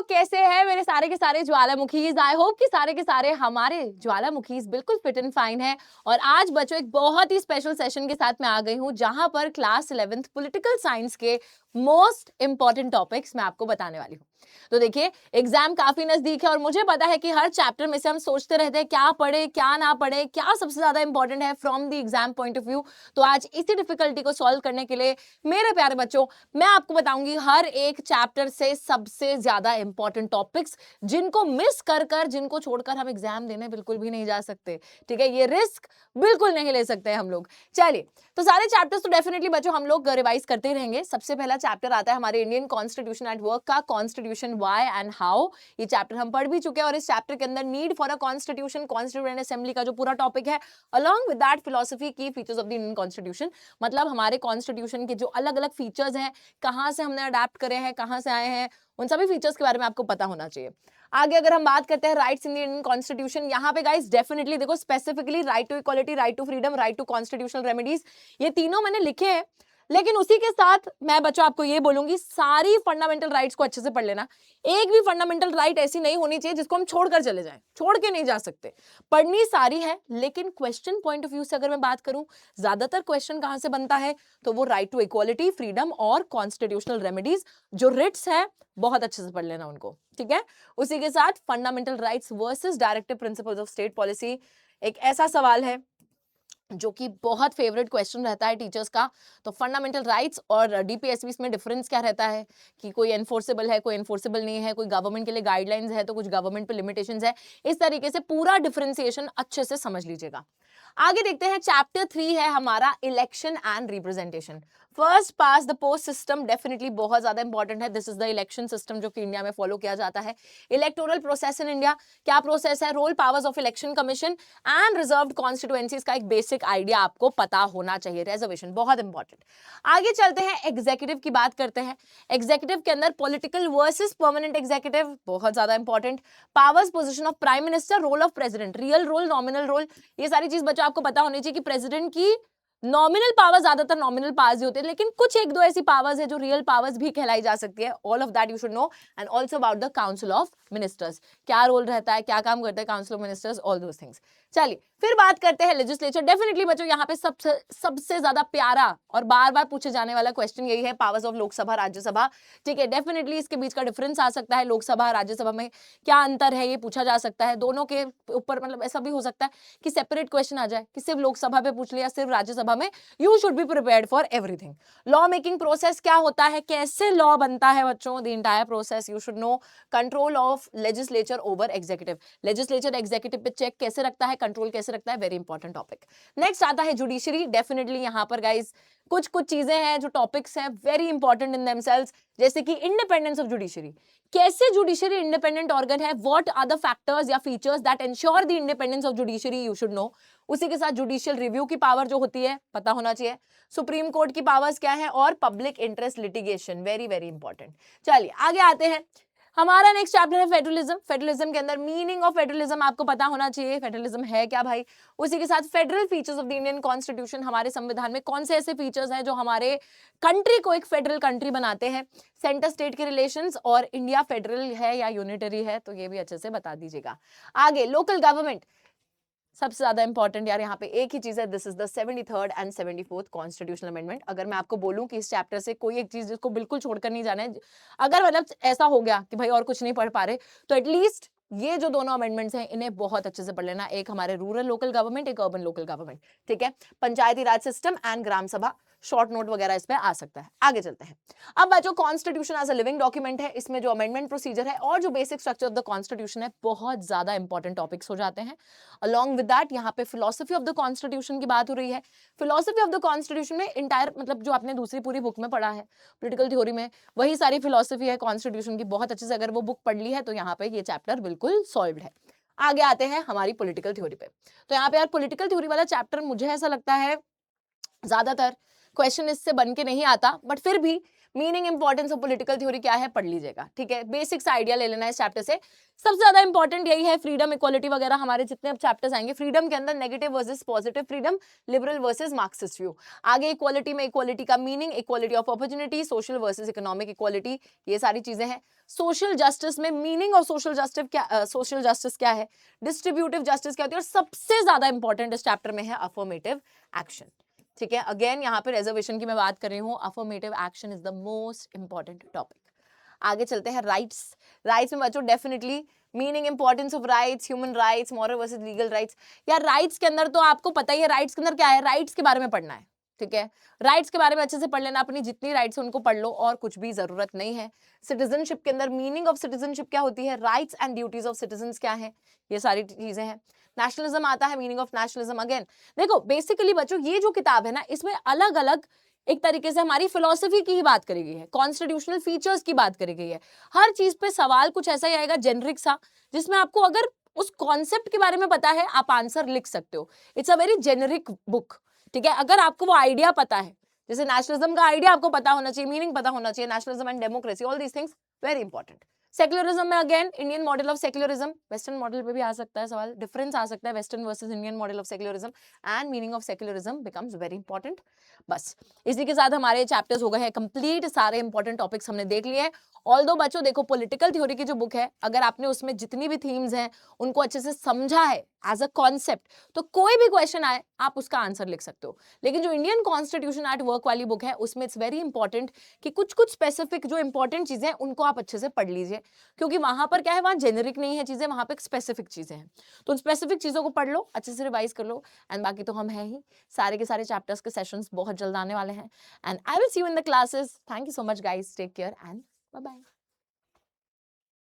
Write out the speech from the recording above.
कैसे हैं मेरे सारे के सारे ज्वालामुखीज। आई होप कि सारे के सारे हमारे ज्वालामुखीज बिल्कुल फिट एंड फाइन है। और आज बच्चों एक बहुत ही स्पेशल सेशन के साथ मैं आ गई हूं, जहां पर क्लास 11th पॉलिटिकल साइंस के मोस्ट इंपॉर्टेंट टॉपिक्स मैं आपको बताने वाली हूँ। तो देखिए, एग्जाम काफी नजदीक है और मुझे पता है कि हर चैप्टर में से हम सोचते रहते हैं क्या पढ़े क्या ना पढ़े, क्या सबसे ज्यादा इंपॉर्टेंट है from the exam point of view. तो आज इसी डिफिकल्टी को सॉल्व करने के लिए मेरे प्यारे बच्चों, मैं आपको बताऊंगी हर एक चैप्टर से सबसे ज्यादा इंपॉर्टेंट टॉपिक्स, जिनको मिस कर कर, जिनको छोड़कर हम एग्जाम देने बिल्कुल भी नहीं जा सकते। ठीक है, ये रिस्क बिल्कुल नहीं ले सकते हम लोग। चलिए, तो सारे चैप्टर्स तो डेफिनेटली बच्चों हम लोग रिवाइज करते ही रहेंगे। सबसे पहला चैप्टर आता है हमारे इंडियन कॉन्स्टिट्यूशन एट वर्क का, कॉन्स्टिट्यूशन व्हाई एंड हाउ। ये चैप्टर हम पढ़ भी चुके हैं और इस चैप्टर के अंदर need for a constitution, constituent assembly का जो पूरा टॉपिक है, अलॉन्ग विद दैट फिलोसफी की features of the Indian constitution. मतलब हमारे कॉन्स्टिट्यूशन के जो अलग अलग फीचर्स हैं, कहां से हमने अडेप्ट करे हैं, कहां से आए हैं, उन सभी फीचर्स के बारे में आपको पता होना चाहिए। आगे अगर हम बात करते हैं rights in the Indian constitution, यहाँ पे गाइस डेफिनेटली देखो, specifically right to equality, right to freedom, right to constitutional remedies, ये तीनों मैंने लिखे हैं। लेकिन उसी के साथ मैं बच्चों आपको ये बोलूंगी, सारी फंडामेंटल राइट्स को अच्छे से पढ़ लेना। एक भी फंडामेंटल राइट ऐसी नहीं होनी चाहिए जिसको हम छोड़कर चले जाएं, छोड़ के नहीं जा सकते। पढ़नी सारी है, लेकिन क्वेश्चन पॉइंट ऑफ व्यू से अगर मैं बात करूं, ज्यादातर क्वेश्चन कहां से बनता है, तो वो राइट टू इक्वालिटी, फ्रीडम और कॉन्स्टिट्यूशनल रेमेडीज जो रिट्स है, बहुत अच्छे से पढ़ लेना उनको। ठीक है, उसी के साथ fundamental rights versus directive principles of state policy, एक ऐसा सवाल है जो कि बहुत फेवरेट क्वेश्चन रहता है टीचर्स का। तो फंडामेंटल राइट्स और डीपीएसपी में डिफरेंस क्या रहता है, कि कोई एनफोर्सेबल है, कोई एनफोर्सेबल नहीं है, कोई गवर्नमेंट के लिए गाइडलाइंस है तो कुछ गवर्नमेंट पे लिमिटेशंस है। इस तरीके से पूरा डिफरेंशिएशन अच्छे से समझ लीजिएगा। आगे देखते हैं, चैप्टर 3 है हमारा election and representation. First past the post system definitely बहुत ज्यादा इंपॉर्टेंट है। This is the election system जो कि इंडिया में फॉलो किया जाता है। इलेक्टोरल प्रोसेस इन इंडिया, क्या प्रोसेस है, role powers of election commission and reserved constituencies का एक बेसिक आइडिया आपको पता होना चाहिए। रिजर्वेशन बहुत इंपॉर्टेंट। आगे चलते हैं, एग्जीक्यूटिव की बात करते हैं। एग्जीक्यूटिव के अंदर पॉलिटिकल वर्सेस परमानेंट एग्जीक्यूटिव बहुत ज्यादा important. Powers, position of prime minister, role of president, real role, nominal role, ये सारी चीज बच्चों आपको पता होनी चाहिए कि प्रेसिडेंट की नॉमिनल पावर, ज्यादातर नॉमिनल पावर्स ही होते हैं, लेकिन कुछ एक दो ऐसी पावर्स है जो रियल पावर्स भी कहलाई जा सकती है। All of that you should know. And also about the council of ministers, क्या रोल रहता है, क्या काम करते हैं council of ministers, all those things. चलिए, फिर बात करते हैं लेजिस्लेचर। डेफिनेटली बच्चों यहाँ पे सबसे ज्यादा प्यारा और बार बार पूछे जाने वाला क्वेश्चन यही है, पावर्स ऑफ लोकसभा, राज्यसभा। ठीक है, डेफिनेटली इसके बीच का डिफरेंस आ सकता है, लोकसभा राज्यसभा में क्या अंतर है ये पूछा जा सकता है। दोनों के ऊपर मतलब ऐसा भी हो सकता है कि सेपरेट क्वेश्चन आ जाए कि सिर्फ लोकसभा पे पूछ लिया, सिर्फ राज्यसभा में। You should be prepared for everything. Law making process क्या होता है, कैसे लॉ बनता है बच्चों, the entire process you should know. Control of legislature over executive, legislature executive पे चेक कैसे रखता है, कंट्रोल कैसे रखता है, वेरी इंपॉर्टेंट टॉपिक। नेक्स्ट आता है जुडिशरी। डेफिनेटली यहाँ पर गाइस कुछ कुछ चीजें हैं जो टॉपिक्स हैं वेरी इंपॉर्टेंट इन देमसेल्व्स, जैसे कि इंडिपेंडेंस ऑफ जुडिशरी, कैसे जुडिशरी इंडिपेंडेंट ऑर्गन है, व्हाट आर द फैक्टर्स या features that ensure the independence of judiciary, you should know. उसी के साथ जुडिशियल रिव्यू की पावर जो होती है पता होना चाहिए, सुप्रीम कोर्ट की पावर्स क्या है, और public interest litigation, very very important. चलिए आगे आते हैं, हमारा नेक्स्ट चैप्टर है फेडरलिज्म। फेडरलिज्म के अंदर मीनिंग ऑफ फेडरलिज्म आपको पता होना चाहिए, फेडरलिज्म है क्या भाई। उसी के साथ federal features of the Indian constitution, हमारे संविधान में कौन से ऐसे फीचर्स हैं जो हमारे कंट्री को एक फेडरल कंट्री बनाते हैं, सेंटर स्टेट के रिलेशंस, और इंडिया फेडरल है या यूनिटरी है, तो ये भी अच्छे से बता दीजिएगा। आगे लोकल गवर्नमेंट, सबसे ज्यादा इंपॉर्टेंट यार यहाँ पे एक ही चीज है, this is the 73rd and 74th constitutional amendment. अगर मैं आपको बोलूं कि इस चैप्टर से कोई एक चीज जिसको बिल्कुल छोड़कर नहीं जाना है, अगर मतलब ऐसा हो गया कि भाई और कुछ नहीं पढ़ पा रहे, तो एटलीस्ट ये जो दोनों अमेंडमेंट्स हैं इन्हें बहुत अच्छे से पढ़ लेना। एक हमारे रूरल लोकल गवर्नमेंट, एक अर्बन लोकल गवर्नमेंट। ठीक है, पंचायती राज सिस्टम एंड ग्राम सभा, शॉर्ट नोट वगैरह इस पे आ सकता है। आगे चलते हैं, अब बच्चों constitution as a living document है, इसमें जो अमेंडमेंट प्रोसीजर है और जो basic structure of the constitution है, बहुत ज्यादा इंपॉर्टेंट टॉपिक्स हो जाते हैं। अलॉन्ग विद दैट यहाँ पे फिलोसफी ऑफ द कॉन्स्टिट्यूशन की बात हो रही है। फिलोसफी ऑफ द कॉन्स्टिट्यूशन में इंटायर मतलब जो आपने दूसरी पूरी बुक में पढ़ा है पॉलिटिकल थ्योरी में, वही सारी फिलोसफी है कॉन्स्टिट्यूशन की। बहुत अच्छे से अगर वो बुक पढ़ ली है तो यहाँ पे ये चैप्टर बिल्कुल सॉल्व है। आगे आते हैं हमारी पॉलिटिकल थ्योरी पे। तो यहाँ पे यार पॉलिटिकल थ्योरी वाला चैप्टर मुझे ऐसा लगता है ज्यादातर क्वेश्चन इससे बन के नहीं आता, बट फिर भी meaning importance of political theory क्या है पढ़ लीजिएगा, ठीक है, बेसिक्स आइडिया ले लेना है इस चैप्टर से। सबसे ज्यादा इंपॉर्टेंट यही है, फ्रीडम इक्वालिटी वगैरह हमारे जितने अब चैप्टर्स आएंगे, फ्रीडम के अंदर negative versus positive freedom, liberal versus Marxist view. आगे इक्वालिटी में इक्वालिटी का meaning, equality of opportunity, social versus economic equality, ये सारी चीजें हैं। सोशल जस्टिस में मीनिंग और सोशल जस्टिस क्या है, डिस्ट्रीब्यूटिव जस्टिस क्या होती है, और सबसे ज्यादा इंपॉर्टेंट इस चैप्टर में है अफर्मेटिव एक्शन, ठीक है। अगेन यहाँ पे रिजर्वेशन की मैं बात कर रही हूँ, affirmative action is the most important topic. आगे चलते हैं राइट्स। राइट्स में बच्चों definitely meaning importance of rights, human rights, moral versus legal rights. यार राइट्स के अंदर तो आपको पता ही है, राइट्स के अंदर क्या है, राइट्स के बारे में पढ़ना है, ठीक है। राइट्स के बारे में अच्छे से पढ़ लेना, अपनी जितनी राइट्स है उनको पढ़ लो और कुछ भी जरूरत नहीं है। सिटीजनशिप के अंदर मीनिंग ऑफ सिटीजनशिप क्या होती है, rights and duties of citizens क्या है, ये सारी चीजें हैं। नेशनलिज्म आता है, मीनिंग ऑफ नेशनलिज्म। अगेन देखो बेसिकली बच्चों ये जो किताब है ना, इसमें अलग अलग एक तरीके से हमारी फिलोसफी की ही बात करी गई है, कॉन्स्टिट्यूशनल फीचर्स की बात करी गई है। हर चीज पे सवाल कुछ ऐसा ही आएगा जेनरिक सा, जिसमें आपको अगर उस कॉन्सेप्ट के बारे में पता है आप आंसर लिख सकते हो। It's a very generic book, ठीक है। अगर आपको वो आइडिया पता है, जैसे नेशनलिज्म का आइडिया आपको पता होना चाहिए, मीनिंग पता होना चाहिए, nationalism and democracy, all these things very important. Secularism में again Indian model of secularism, western model पे भी आ सकता है सवाल, डिफरेंस आ सकता है western versus Indian model of secularism, and meaning of secularism becomes very important. बस इसी के साथ हमारे चैप्टर्स हो गए हैं कंप्लीट, सारे इंपॉर्टेंट टॉपिक्स हमने देख लिए हैं। ऑल्दो बच्चों देखो पॉलिटिकल थ्योरी की जो बुक है, अगर आपने उसमें जितनी भी थीम्स हैं उनको अच्छे से समझा है एज अ कॉन्सेप्ट, तो कोई भी क्वेश्चन आए आप उसका आंसर लिख सकते हो। लेकिन जो इंडियन कॉन्स्टिट्यूशन एट वर्क वाली बुक है उसमें इट्स वेरी इंपॉर्टेंट कि कुछ कुछ स्पेसिफिक जो इंपॉर्टेंट चीजें हैं उनको आप अच्छे से पढ़ लीजिए, क्योंकि वहां पर क्या है, वहां जेनरिक नहीं है चीजें, वहां पे स्पेसिफिक चीजें हैं। तो उन स्पेसिफिक चीजों को पढ़ लो, अच्छे से रिवाइज कर लो, एंड बाकी तो हम हैं ही, सारे के सारे चैप्टर्स के सेशंस बहुत जल्द आने वाले हैं, and I will see you in the classes. Thank you so much guys, take care and bye bye.